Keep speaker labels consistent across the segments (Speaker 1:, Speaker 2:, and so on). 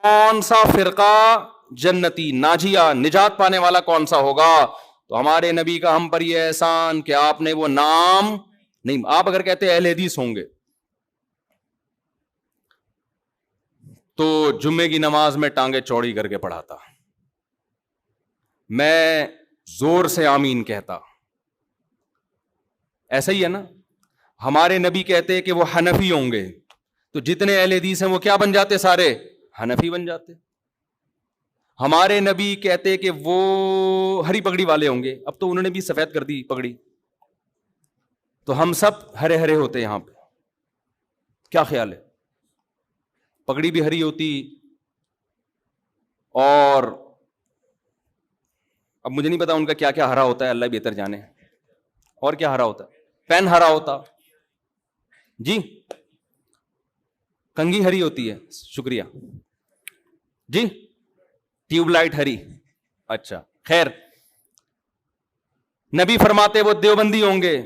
Speaker 1: کون سا فرقہ جنتی ناجیہ نجات پانے والا کون سا ہوگا؟ تو ہمارے نبی کا ہم پر یہ احسان کہ آپ نے وہ نام نہیں. آپ اگر کہتے اہل حدیث ہوں گے تو جمعے کی نماز میں ٹانگیں چوڑی کر کے پڑھاتا, میں زور سے آمین کہتا. ایسا ہی ہے نا. ہمارے نبی کہتے کہ وہ حنفی ہوں گے تو جتنے اہل حدیث ہیں وہ کیا بن جاتے؟ سارے حنفی بن جاتے. ہمارے نبی کہتے کہ وہ ہری پگڑی والے ہوں گے, اب تو انہوں نے بھی سفید کر دی پگڑی, تو ہم سب ہرے ہرے ہوتے یہاں پہ. کیا خیال ہے؟ پگڑی بھی ہری ہوتی, اور اب مجھے نہیں پتا ان کا کیا کیا ہرا ہوتا ہے, اللہ بہتر جانے. اور کیا ہرا ہوتا ہے؟ پین ہرا ہوتا جی, کنگھی ہری ہوتی ہے, شکریہ جی, ٹیوب لائٹ ہری. اچھا خیر, نبی فرماتے وہ دیوبندی ہوں گے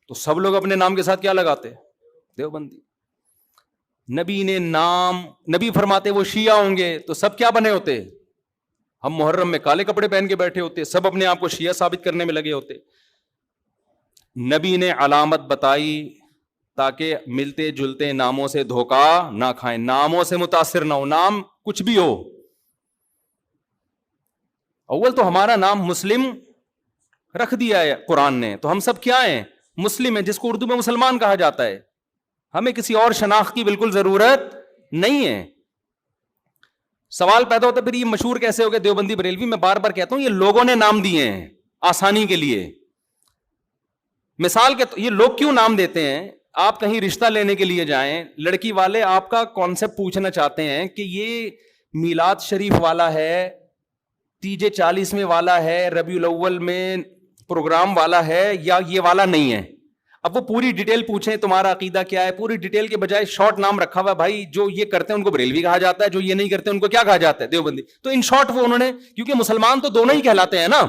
Speaker 1: تو سب لوگ اپنے نام کے ساتھ کیا لگاتے؟ دیوبندی. نبی فرماتے وہ شیعہ ہوں گے تو سب کیا بنے ہوتے؟ ہم محرم میں کالے کپڑے پہن کے بیٹھے ہوتے, سب اپنے آپ کو شیعہ ثابت کرنے میں لگے ہوتے. نبی نے علامت بتائی تاکہ ملتے جلتے ناموں سے دھوکہ نہ کھائیں, ناموں سے متاثر نہ ہو, نام کچھ بھی ہو. اول تو ہمارا نام مسلم رکھ دیا ہے قرآن نے, تو ہم سب کیا ہیں؟ مسلم ہیں, جس کو اردو میں مسلمان کہا جاتا ہے. ہمیں کسی اور شناخت کی بالکل ضرورت نہیں ہے. سوال پیدا ہوتا ہے پھر یہ مشہور کیسے ہو گئے دیوبندی بریلوی؟ میں بار بار کہتا ہوں یہ لوگوں نے نام دیے ہیں آسانی کے لیے. مثال کے یہ لوگ کیوں نام دیتے ہیں؟ آپ کہیں رشتہ لینے کے لیے جائیں, لڑکی والے آپ کا کانسیپٹ پوچھنا چاہتے ہیں کہ یہ میلاد شریف والا ہے, تیجے 40 میں والا ہے, ربیع الاول میں پروگرام والا ہے, یا یہ والا نہیں ہے. اب وہ پوری ڈیٹیل پوچھیں تمہارا عقیدہ کیا ہے, پوری ڈیٹیل کے بجائے شارٹ نام رکھا ہوا, بھائی جو یہ کرتے ہیں ان کو بریلوی کہا جاتا ہے, جو یہ نہیں کرتے ان کو کیا کہا جاتا ہے؟ دیوبندی. تو ان شارٹ وہ انہوں نے, کیونکہ مسلمان تو دونوں ہی کہلاتے ہیں نا.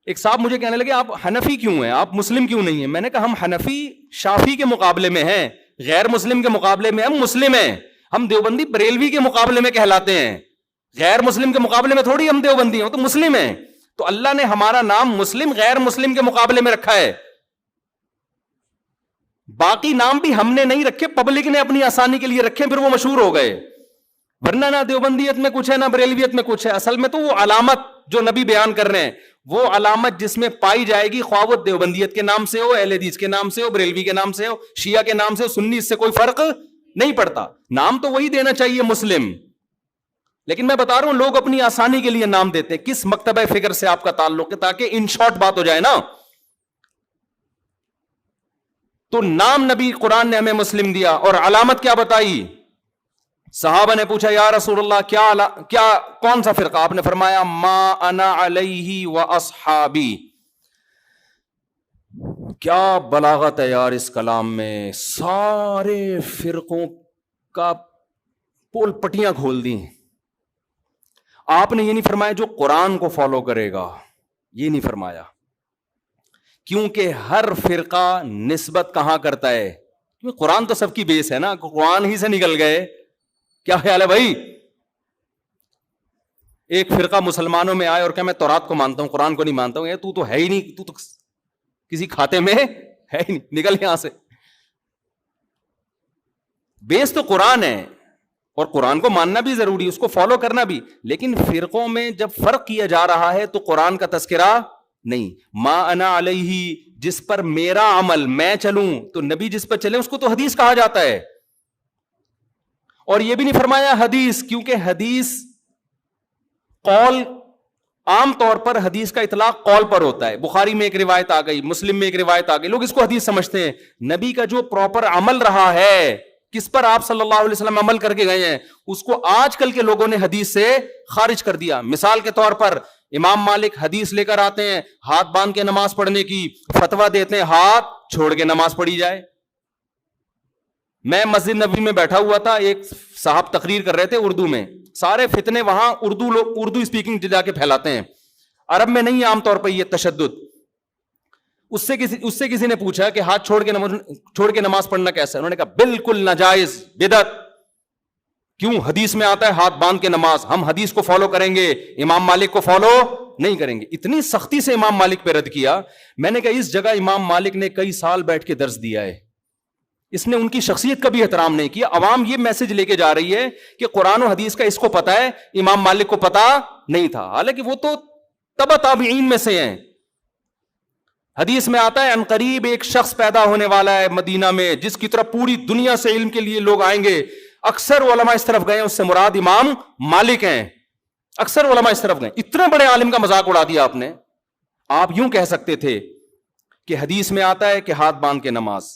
Speaker 1: ایک صاحب مجھے کہنے لگے آپ حنفی کیوں ہیں, آپ مسلم کیوں نہیں ہیں؟ میں نے کہا ہم حنفی شافی کے مقابلے میں ہیں, غیر مسلم کے مقابلے میں ہم مسلم ہیں. ہم دیوبندی بریلوی کے مقابلے میں کہلاتے ہیں, غیر مسلم کے مقابلے میں تھوڑی ہم دیوبندی ہیں, تو مسلم ہیں. تو اللہ نے ہمارا نام مسلم غیر مسلم کے مقابلے میں رکھا ہے. باقی نام بھی ہم نے نہیں رکھے, پبلک نے اپنی آسانی کے لیے رکھے, پھر وہ مشہور ہو گئے. ورنہ نہ دیوبندیت میں کچھ ہے نہ بریلویت میں کچھ ہے. اصل میں تو وہ علامت جو نبی بیان کر رہے ہیں, وہ علامت جس میں پائی جائے گی, خواہ وہ دیوبندیت کے نام سے ہو, اہل حدیث کے نام سے ہو, بریلوی کے نام سے ہو, شیعہ کے نام سے ہو, سنی, اس سے کوئی فرق نہیں پڑتا. نام تو وہی دینا چاہیے مسلم. لیکن میں بتا رہا ہوں لوگ اپنی آسانی کے لیے نام دیتے ہیں. کس مکتبہ فکر سے آپ کا تعلق ہے, تاکہ ان شارٹ بات ہو جائے نا. تو نام نبی قرآن نے ہمیں مسلم دیا, اور علامت کیا بتائی؟ صحابہ نے پوچھا یا رسول اللہ کیا کون سا فرقہ؟ آپ نے فرمایا ما انا علیہ و اصحابی. کیا بلاغت ہے یار اس کلام میں, سارے فرقوں کا پول پٹیاں کھول دی. آپ نے یہ نہیں فرمایا جو قرآن کو فالو کرے گا, یہ نہیں فرمایا, کیونکہ ہر فرقہ نسبت کہاں کرتا ہے؟ کیونکہ قرآن تو سب کی بیس ہے نا, قرآن ہی سے نکل گئے. کیا خیال ہے بھائی؟ ایک فرقہ مسلمانوں میں آئے اور کہ میں تورات کو مانتا ہوں, قرآن کو نہیں مانتا ہوں. تو ہے ہی نہیں, تو کسی کھاتے میں ہے ہی نہیں, نکل یہاں سے. بیس تو قرآن ہے, اور قرآن کو ماننا بھی ضروری, اس کو فالو کرنا بھی. لیکن فرقوں میں جب فرق کیا جا رہا ہے تو قرآن کا تذکرہ نہیں. ما انا علیہ, جس پر میرا عمل میں چلوں, تو نبی جس پر چلے اس کو تو حدیث کہا جاتا ہے. اور یہ بھی نہیں فرمایا حدیث, کیونکہ حدیث قول, عام طور پر حدیث کا اطلاق قول پر ہوتا ہے. بخاری میں ایک روایت آ گئی, مسلم میں ایک روایت آ گئی, لوگ اس کو حدیث سمجھتے ہیں. نبی کا جو پراپر عمل رہا ہے, کس پر آپ صلی اللہ علیہ وسلم عمل کر کے گئے ہیں, اس کو آج کل کے لوگوں نے حدیث سے خارج کر دیا. مثال کے طور پر امام مالک حدیث لے کر آتے ہیں ہاتھ باندھ کے نماز پڑھنے کی, فتویٰ دیتے ہیں ہاتھ چھوڑ کے نماز پڑھی جائے. میں مسجد نبوی میں بیٹھا ہوا تھا, ایک صاحب تقریر کر رہے تھے اردو میں. سارے فتنے وہاں اردو اسپیکنگ جا کے پھیلاتے ہیں, عرب میں نہیں عام طور پر یہ تشدد. اس سے کسی نے پوچھا کہ ہاتھ چھوڑ کے نماز پڑھنا کیسا ہے؟ انہوں نے کہا بالکل ناجائز, بدعت. کیوں؟ حدیث میں آتا ہے ہاتھ باندھ کے نماز، ہم حدیث کو فالو کریں گے، امام مالک کو فالو نہیں کریں گے. اتنی سختی سے امام مالک پہ رد کیا. میں نے کہا اس جگہ امام مالک نے کئی سال بیٹھ کے درس دیا ہے، اس نے ان کی شخصیت کا بھی احترام نہیں کیا. عوام یہ میسج لے کے جا رہی ہے کہ قرآن و حدیث کا اس کو پتا ہے، امام مالک کو پتا نہیں تھا، حالانکہ وہ تو تبع تابعین میں سے ہیں. حدیث میں آتا ہے ان قریب ایک شخص پیدا ہونے والا ہے مدینہ میں جس کی طرف پوری دنیا سے علم کے لیے لوگ آئیں گے. اکثر علماء اس طرف گئے، اس سے مراد امام مالک ہیں. اکثر علماء اس طرف گئے. اتنے بڑے عالم کا مذاق اڑا دیا آپ نے. آپ یوں کہہ سکتے تھے کہ حدیث میں آتا ہے کہ ہاتھ باندھ کے نماز.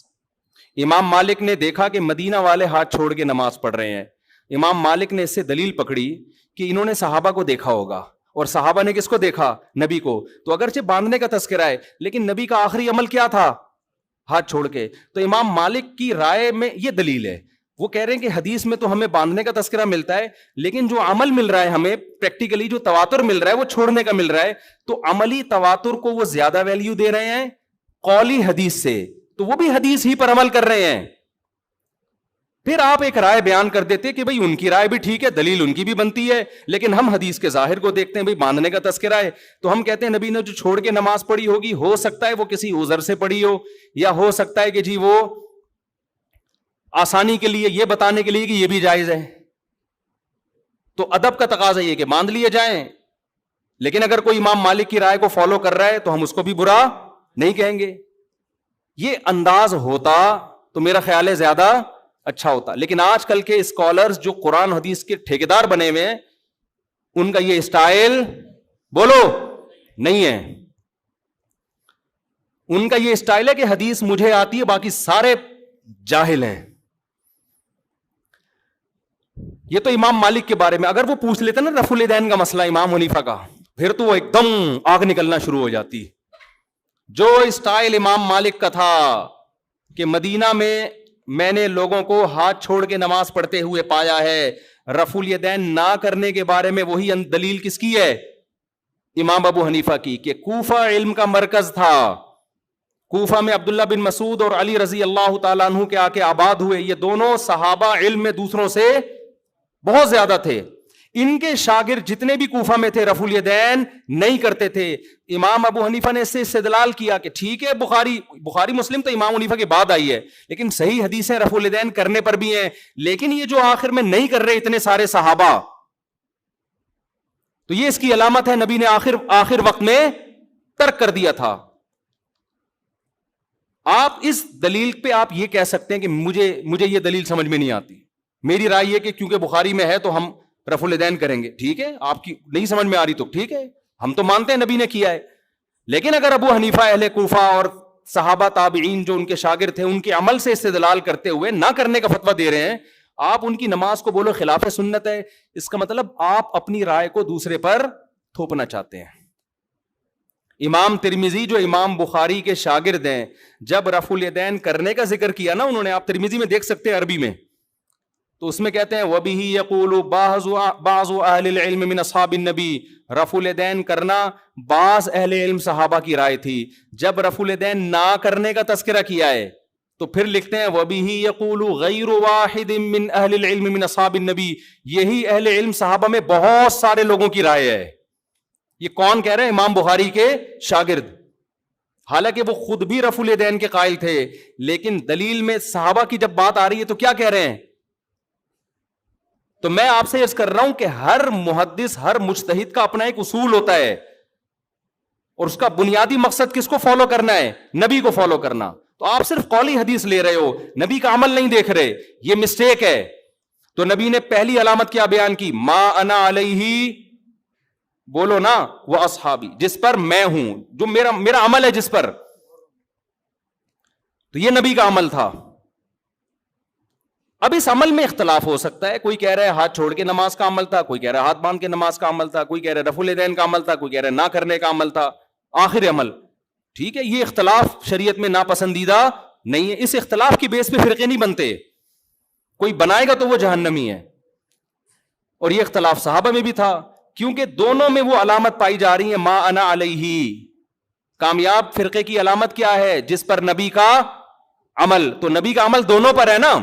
Speaker 1: امام مالک نے دیکھا کہ مدینہ والے ہاتھ چھوڑ کے نماز پڑھ رہے ہیں. امام مالک نے اس سے دلیل پکڑی کہ انہوں نے صحابہ کو دیکھا ہوگا، اور صحابہ نے کس کو دیکھا؟ نبی کو. تو اگرچہ باندھنے کا تذکرہ ہے لیکن نبی کا آخری عمل کیا تھا؟ ہاتھ چھوڑ کے. تو امام مالک کی رائے میں یہ دلیل ہے. وہ کہہ رہے ہیں کہ حدیث میں تو ہمیں باندھنے کا تذکرہ ملتا ہے لیکن جو عمل مل رہا ہے ہمیں پریکٹیکلی، جو تواتر مل رہا ہے وہ چھوڑنے کا مل رہا ہے. تو عملی تواتر کو وہ زیادہ ویلیو دے رہے ہیں قولی حدیث سے، تو وہ بھی حدیث ہی پر عمل کر رہے ہیں. پھر آپ ایک رائے بیان کر دیتے کہ بھئی ان کی رائے بھی ٹھیک ہے، دلیل ان کی بھی بنتی ہے، لیکن ہم حدیث کے ظاہر کو دیکھتے ہیں. بھئی باندھنے کا تذکرہ ہے تو ہم کہتے ہیں نبی نے جو چھوڑ کے نماز پڑھی ہوگی، ہو سکتا ہے وہ کسی عذر سے پڑھی ہو، یا ہو سکتا ہے کہ جی وہ آسانی کے لیے، یہ بتانے کے لیے کہ یہ بھی جائز ہے. تو ادب کا تقاضا یہ کہ باندھ لیے جائیں. لیکن اگر کوئی امام مالک کی رائے کو فالو کر رہا ہے تو ہم اس کو بھی برا نہیں کہیں گے. یہ انداز ہوتا تو میرا خیال ہے زیادہ اچھا ہوتا. لیکن آج کل کے اسکالرز جو قرآن حدیث کے ٹھیکیدار بنے ہوئے ہیں، ان کا یہ اسٹائل بولو نہیں ہے. ان کا یہ اسٹائل ہے کہ حدیث مجھے آتی ہے، باقی سارے جاہل ہیں. یہ تو امام مالک کے بارے میں. اگر وہ پوچھ لیتے نا رفع الیدین کا مسئلہ امام حنیفہ کا، پھر تو وہ ایک دم آگ نکلنا شروع ہو جاتی. جو اسٹائل امام مالک کا تھا کہ مدینہ میں نے لوگوں کو ہاتھ چھوڑ کے نماز پڑھتے ہوئے پایا ہے، رفع الیدین نہ کرنے کے بارے میں وہی دلیل کس کی ہے؟ امام ابو حنیفہ کی، کہ کوفہ علم کا مرکز تھا. کوفہ میں عبداللہ بن مسعود اور علی رضی اللہ تعالیٰ عنہ کے آ کے آباد ہوئے. یہ دونوں صحابہ علم میں دوسروں سے بہت زیادہ تھے. ان کے شاگرد جتنے بھی کوفہ میں تھے رفع الیدین نہیں کرتے تھے. امام ابو حنیفہ نے اس سے استدلال کیا کہ ٹھیک ہے بخاری مسلم تو امام حنیفہ کے بعد آئی ہے، لیکن صحیح حدیثیں رفع الیدین کرنے پر بھی ہیں. لیکن یہ جو آخر میں نہیں کر رہے اتنے سارے صحابہ، تو یہ اس کی علامت ہے نبی نے آخر وقت میں ترک کر دیا تھا. آپ اس دلیل پہ آپ یہ کہہ سکتے ہیں کہ مجھے یہ دلیل سمجھ میں نہیں آتی. میری رائے یہ کہ کیونکہ بخاری میں ہے تو ہم رفع الیدین کریں گے. ٹھیک ہے، آپ کی نہیں سمجھ میں آ رہی تو ٹھیک ہے، ہم تو مانتے ہیں نبی نے کیا ہے. لیکن اگر ابو حنیفہ اہل کوفہ اور صحابہ تابعین جو ان کے شاگرد تھے ان کے عمل سے استدلال کرتے ہوئے نہ کرنے کا فتویٰ دے رہے ہیں، آپ ان کی نماز کو بولو خلاف سنت ہے، اس کا مطلب آپ اپنی رائے کو دوسرے پر تھوپنا چاہتے ہیں. امام ترمذی جو امام بخاری کے شاگرد ہیں، جب رفع الیدین کرنے کا ذکر کیا نا انہوں نے، آپ ترمذی میں دیکھ سکتے ہیں عربی میں، تو اس میں کہتے ہیں وَبِهِ يَقُولُ بَعْضُ أَهْلِ الْعِلْمِ مِنْ أَصْحَابِ النَّبِي، رفع الیدین کرنا بعض اہل علم صحابہ کی رائے تھی. جب رفع الیدین نہ کرنے کا تذکرہ کیا ہے تو پھر لکھتے ہیں وَبِهِ يَقُولُ غَيْرُ وَاحِدٍ مِنْ أَهْلِ الْعِلْمِ مِنْ أَصْحَابِ النَّبِي، یہی اہل علم صحابہ میں بہت سارے لوگوں کی رائے ہے. یہ کون کہہ رہے ہیں؟ امام بخاری کے شاگرد. حالانکہ وہ خود بھی رفع الیدین کے قائل تھے، لیکن دلیل میں صحابہ کی جب بات آ رہی ہے تو کیا کہہ رہے ہیں؟ تو میں آپ سے عرض کر رہا ہوں کہ ہر محدث، ہر مجتہد کا اپنا ایک اصول ہوتا ہے، اور اس کا بنیادی مقصد کس کو فالو کرنا ہے؟ نبی کو فالو کرنا. تو آپ صرف قولی حدیث لے رہے ہو، نبی کا عمل نہیں دیکھ رہے، یہ مسٹیک ہے. تو نبی نے پہلی علامت کیا بیان کی؟ ما انا علیہ، بولو نا، وہ اصحابی، جس پر میں ہوں، جو میرا عمل ہے جس پر. تو یہ نبی کا عمل تھا. اب اس عمل میں اختلاف ہو سکتا ہے، کوئی کہہ رہا ہے ہاتھ چھوڑ کے نماز کا عمل تھا، کوئی کہہ رہا ہے ہاتھ باندھ کے نماز کا عمل تھا، کوئی کہہ رہا ہے رفع الیدین کا عمل تھا، کوئی کہہ رہا ہے نہ کرنے کا عمل تھا، آخر عمل. ٹھیک ہے، یہ اختلاف شریعت میں ناپسندیدہ نہیں ہے. اس اختلاف کی بیس پہ فرقے نہیں بنتے، کوئی بنائے گا تو وہ جہنمی ہے. اور یہ اختلاف صحابہ میں بھی تھا، کیونکہ دونوں میں وہ علامت پائی جا رہی ہے ما انا علیہ. کامیاب فرقے کی علامت کیا ہے؟ جس پر نبی کا عمل. تو نبی کا عمل دونوں پر ہے نا.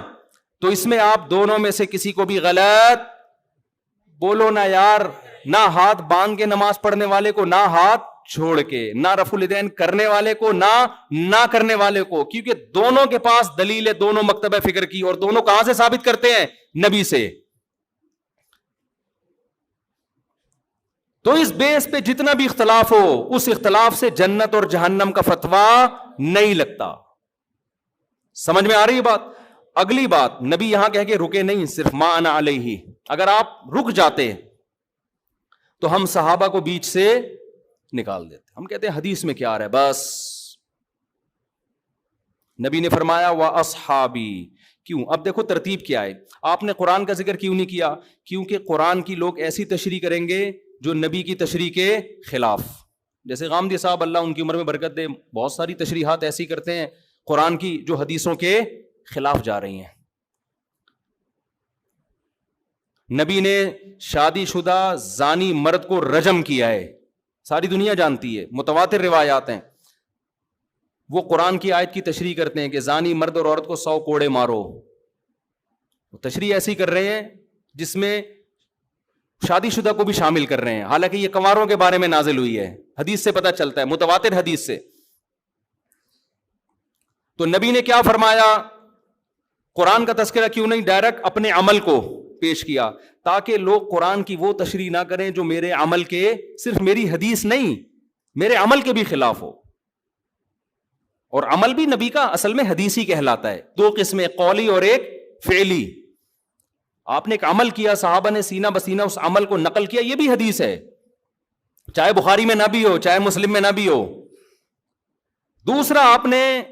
Speaker 1: تو اس میں آپ دونوں میں سے کسی کو بھی غلط بولو نہ یار، نہ ہاتھ باندھ کے نماز پڑھنے والے کو، نہ ہاتھ چھوڑ کے، نہ رفع الیدین کرنے والے کو، نہ کرنے والے کو، کیونکہ دونوں کے پاس دلیل ہے، دونوں مکتبہ فکر کی، اور دونوں کہاں سے ثابت کرتے ہیں؟ نبی سے. تو اس بیس پہ جتنا بھی اختلاف ہو، اس اختلاف سے جنت اور جہنم کا فتویٰ نہیں لگتا. سمجھ میں آ رہی ہے بات؟ اگلی بات، نبی یہاں کہہ کے رکے نہیں صرف ما انا علیہ. اگر آپ رک جاتے تو ہم صحابہ کو بیچ سے نکال دیتے. ہم کہتے ہیں حدیث میں کیا آ رہا ہے، بس نبی نے فرمایا وَأَصْحَابِي. کیوں؟ اب دیکھو ترتیب کیا ہے. آپ نے قرآن کا ذکر کیوں نہیں کیا؟ کیونکہ قرآن کی لوگ ایسی تشریح کریں گے جو نبی کی تشریح کے خلاف. جیسے غامدی صاحب اللہ ان کی عمر میں برکت دے، بہت ساری تشریحات ایسی کرتے ہیں قرآن کی جو حدیثوں کے خلاف جا رہی ہیں. نبی نے شادی شدہ زانی مرد کو رجم کیا ہے، ساری دنیا جانتی ہے، متواتر روایات ہیں. وہ قرآن کی آیت کی تشریح کرتے ہیں کہ زانی مرد اور عورت کو 100 کوڑے مارو. تشریح ایسی کر رہے ہیں جس میں شادی شدہ کو بھی شامل کر رہے ہیں، حالانکہ یہ کنواروں کے بارے میں نازل ہوئی ہے. حدیث سے پتہ چلتا ہے، متواتر حدیث سے. تو نبی نے کیا فرمایا؟ قرآن کا تذکرہ کیوں نہیں ڈائریکٹ اپنے عمل کو پیش کیا، تاکہ لوگ قرآن کی وہ تشریح نہ کریں جو میرے عمل کے، صرف میری حدیث نہیں، میرے عمل کے بھی خلاف ہو. اور عمل بھی نبی کا اصل میں حدیثی کہلاتا ہے. 2 قسمیں، قولی اور ایک فعلی. آپ نے ایک عمل کیا، صحابہ نے سینہ بسینہ اس عمل کو نقل کیا، یہ بھی حدیث ہے، چاہے بخاری میں نہ بھی ہو، چاہے مسلم میں نہ بھی ہو. دوسرا، آپ نے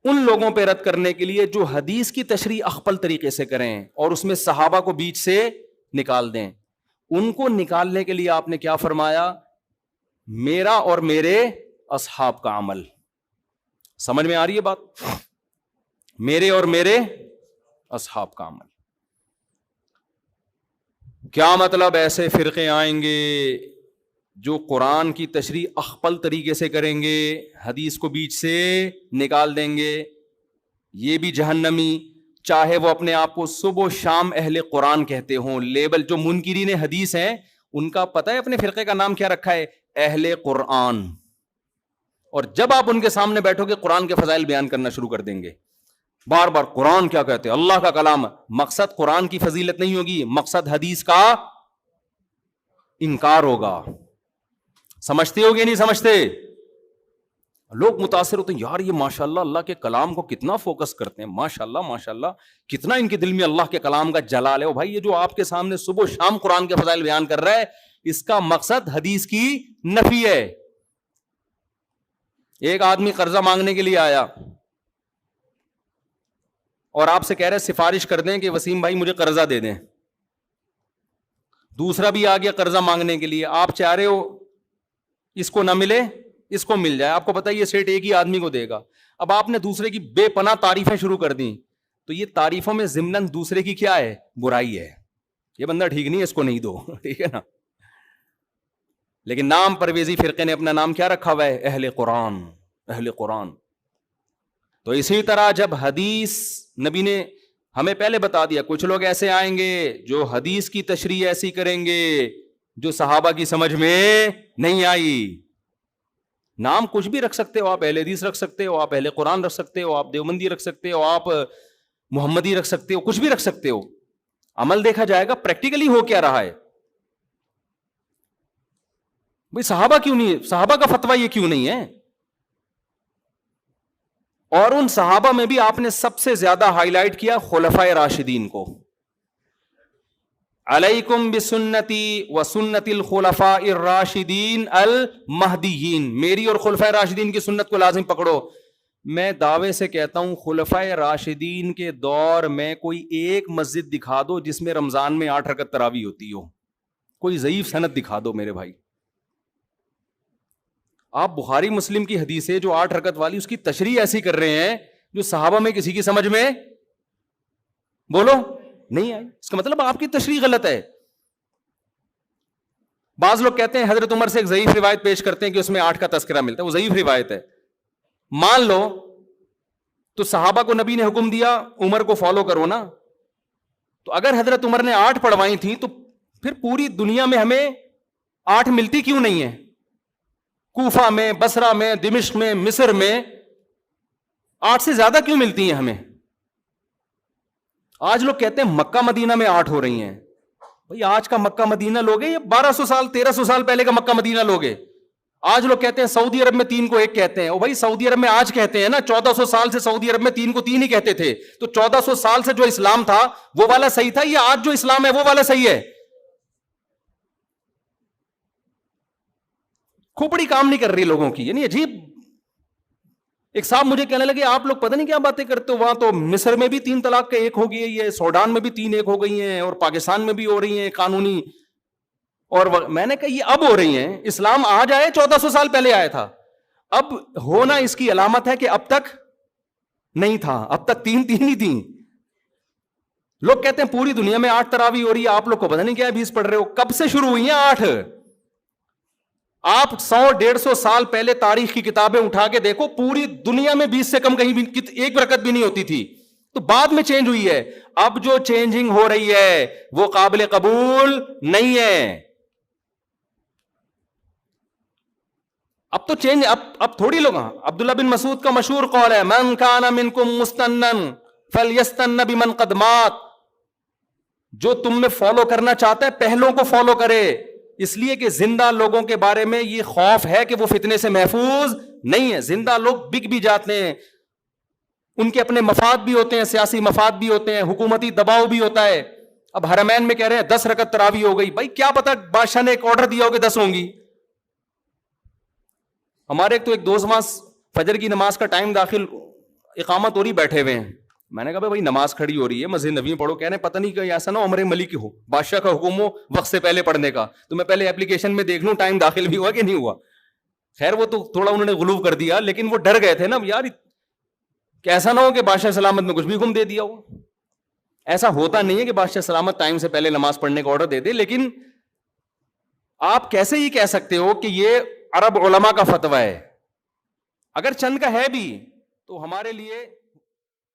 Speaker 1: ان لوگوں پہ رد کرنے کے لیے جو حدیث کی تشریح اخپل طریقے سے کریں اور اس میں صحابہ کو بیچ سے نکال دیں، ان کو نکالنے کے لیے آپ نے کیا فرمایا؟ میرا اور میرے اصحاب کا عمل. سمجھ میں آ رہی ہے بات؟ میرے اور میرے اصحاب کا عمل. کیا مطلب؟ ایسے فرقے آئیں گے جو قرآن کی تشریح اخپل طریقے سے کریں گے، حدیث کو بیچ سے نکال دیں گے، یہ بھی جہنمی، چاہے وہ اپنے آپ کو صبح و شام اہل قرآن کہتے ہوں. لیبل جو منکرین حدیث ہیں ان کا پتہ ہے اپنے فرقے کا نام کیا رکھا ہے؟ اہل قرآن. اور جب آپ ان کے سامنے بیٹھو گے قرآن کے فضائل بیان کرنا شروع کر دیں گے، بار بار قرآن کیا کہتے ہیں، اللہ کا کلام. مقصد قرآن کی فضیلت نہیں ہوگی، مقصد حدیث کا انکار ہوگا. سمجھتے ہو گے نہیں سمجھتے؟ لوگ متاثر ہوتے ہیں، یار یہ ماشاءاللہ اللہ کے کلام کو کتنا فوکس کرتے ہیں، ماشاءاللہ ماشاءاللہ کتنا ان کے دل میں اللہ کے کلام کا جلال ہے. او بھائی، یہ جو آپ کے سامنے صبح و شام قرآن کے فضائل بیان کر رہا ہے، اس کا مقصد حدیث کی نفی ہے. ایک آدمی قرضہ مانگنے کے لیے آیا اور آپ سے کہہ رہے سفارش کر دیں کہ وسیم بھائی مجھے قرضہ دے دیں. دوسرا بھی آ گیا قرضہ مانگنے کے لیے، آپ چاہ رہے ہو اس کو نہ ملے اس کو مل جائے، آپ کو پتا یہ سیٹ ایک ہی آدمی کو دے گا. اب آپ نے دوسرے کی بے پناہ تعریفیں شروع کر دیں، تو یہ تعریفوں میں ضمناً دوسرے کی کیا ہے؟ برائی ہے. یہ بندہ ٹھیک نہیں ہے، اس کو نہیں دو. ٹھیک ہے نا؟ لیکن نام پرویزی فرقے نے اپنا نام کیا رکھا ہوا ہے؟ اہل قرآن. اہل قرآن. تو اسی طرح جب حدیث نبی نے ہمیں پہلے بتا دیا، کچھ لوگ ایسے آئیں گے جو حدیث کی تشریح ایسی کریں گے جو صحابہ کی سمجھ میں نہیں آئی. نام کچھ بھی رکھ سکتے ہو آپ، اہل حدیث رکھ سکتے ہو آپ، اہل قرآن رکھ سکتے ہو آپ، دیوبندی رکھ سکتے ہو آپ، محمدی رکھ سکتے ہو، کچھ بھی رکھ سکتے ہو. عمل دیکھا جائے گا پریکٹیکلی ہو کیا رہا ہے. بھئی صحابہ کیوں نہیں، صحابہ کا فتویٰ یہ کیوں نہیں ہے؟ اور ان صحابہ میں بھی آپ نے سب سے زیادہ ہائی لائٹ کیا خلفائے راشدین کو. علیکم بسنتی وسنت الخلفاء الراشدین المہدیین، میری اور خلفائے راشدین کی سنت کو لازم پکڑو. میں دعوے سے کہتا ہوں خلفائے راشدین کے دور میں کوئی ایک مسجد دکھا دو جس میں رمضان میں 8 رکعت تراویح ہوتی ہو، کوئی ضعیف سند دکھا دو میرے بھائی. آپ بخاری مسلم کی حدیث ہے جو 8 رکعت والی، اس کی تشریح ایسی کر رہے ہیں جو صحابہ میں کسی کی سمجھ میں بولو نہیں آئی. اس کا مطلب آپ کی تشریح غلط ہے. بعض لوگ کہتے ہیں حضرت عمر سے ایک ضعیف روایت پیش کرتے ہیں کہ اس میں 8 کا تذکرہ ملتا ہے، وہ ضعیف روایت ہے مان لو، تو صحابہ کو نبی نے حکم دیا عمر کو فالو کرو نا. تو اگر حضرت عمر نے 8 پڑھوائی تھی تو پھر پوری دنیا میں ہمیں 8 ملتی کیوں نہیں ہے؟ کوفہ میں، بصرہ میں، دمشق میں، مصر میں 8 سے زیادہ کیوں ملتی ہیں ہمیں؟ آج لوگ کہتے ہیں مکہ مدینہ میں 8 ہو رہی ہیں. بھئی آج کا مکہ مدینہ لوگے یا 1200 سال 1300 سال پہلے کا مکہ مدینہ لوگے؟ آج لوگ کہتے ہیں سعودی عرب میں 3 کو 1 کہتے ہیں. او بھائی سعودی عرب میں آج کہتے ہیں نا، 1400 سال سے سعودی عرب میں 3 کو 3 ہی کہتے تھے. تو 1400 سال سے جو اسلام تھا وہ والا صحیح تھا یا آج جو اسلام ہے وہ والا صحیح ہے؟ کھوپڑی کام نہیں کر رہی لوگوں کی. یعنی عجیب. ایک صاحب مجھے کہنے لگے آپ لوگ پتہ نہیں کیا باتیں کرتے ہو، وہاں تو مصر میں بھی 3 طلاق کا 1 ہو گئی ہے، سوڈان میں بھی 3 1 ہو گئی ہیں، اور پاکستان میں بھی ہو رہی ہیں قانونی. اور میں نے کہا یہ اب ہو رہی ہیں. اسلام آج آئے 1400 سال پہلے آیا تھا. اب ہونا اس کی علامت ہے کہ اب تک نہیں تھا، اب تک 3 ہی تھیں. لوگ کہتے ہیں پوری دنیا میں 8 تراویح ہو رہی ہے، آپ لوگ کو پتہ نہیں کیا 20 پڑھ رہے ہو. کب سے شروع ہوئی ہیں 8؟ آپ 100-150 سال پہلے تاریخ کی کتابیں اٹھا کے دیکھو، پوری دنیا میں 20 سے کم کہیں بھی 1 رکعت بھی نہیں ہوتی تھی. تو بعد میں چینج ہوئی ہے. اب جو چینجنگ ہو رہی ہے وہ قابل قبول نہیں ہے. اب تو چینج اب تھوڑی لوگ. عبداللہ بن مسعود کا مشہور قول ہے من کان منکم مستنن فلیستن بمن قد مات. جو تم میں فالو کرنا چاہتا ہے پہلوں کو فالو کرے، اس لیے کہ زندہ لوگوں کے بارے میں یہ خوف ہے کہ وہ فتنے سے محفوظ نہیں ہے. زندہ لوگ بک بھی جاتے ہیں، ان کے اپنے مفاد بھی ہوتے ہیں، سیاسی مفاد بھی ہوتے ہیں، حکومتی دباؤ بھی ہوتا ہے. اب حرمین میں کہہ رہے ہیں 10 رکعت تراویح ہو گئی. بھائی کیا پتا بادشاہ نے ایک آرڈر دیا ہو کہ 10 ہوں گی. ہمارے ایک دوست وہاں فجر کی نماز کا ٹائم داخل، اقامت ہو رہی، بیٹھے ہوئے ہیں. میں نے کہا بھائی نماز کھڑی ہو رہی ہے، مسجد نبوی میں پڑھو. کہہ رہے ہیں پتہ نہیں کہ ایسا نہ عمر ملک ہو، بادشاہ کا حکم ہو وقت سے پہلے پڑھنے کا، تو میں پہلے اپلیکیشن میں دیکھ لوں ٹائم داخل بھی ہوا کہ نہیں ہوا. خیر وہ تو تھوڑا انہوں نے غلو کر دیا، لیکن وہ ڈر گئے تھے نا یار کہ ایسا نہ ہو کہ بادشاہ سلامت میں کچھ بھی حکم دے دیا ہو. ایسا ہوتا نہیں ہے کہ بادشاہ سلامت ٹائم سے پہلے نماز پڑھنے کا آرڈر دے دے. لیکن آپ کیسے یہ کہہ سکتے ہو کہ یہ عرب علماء کا فتویٰ ہے؟ اگر چند کا ہے بھی تو ہمارے لیے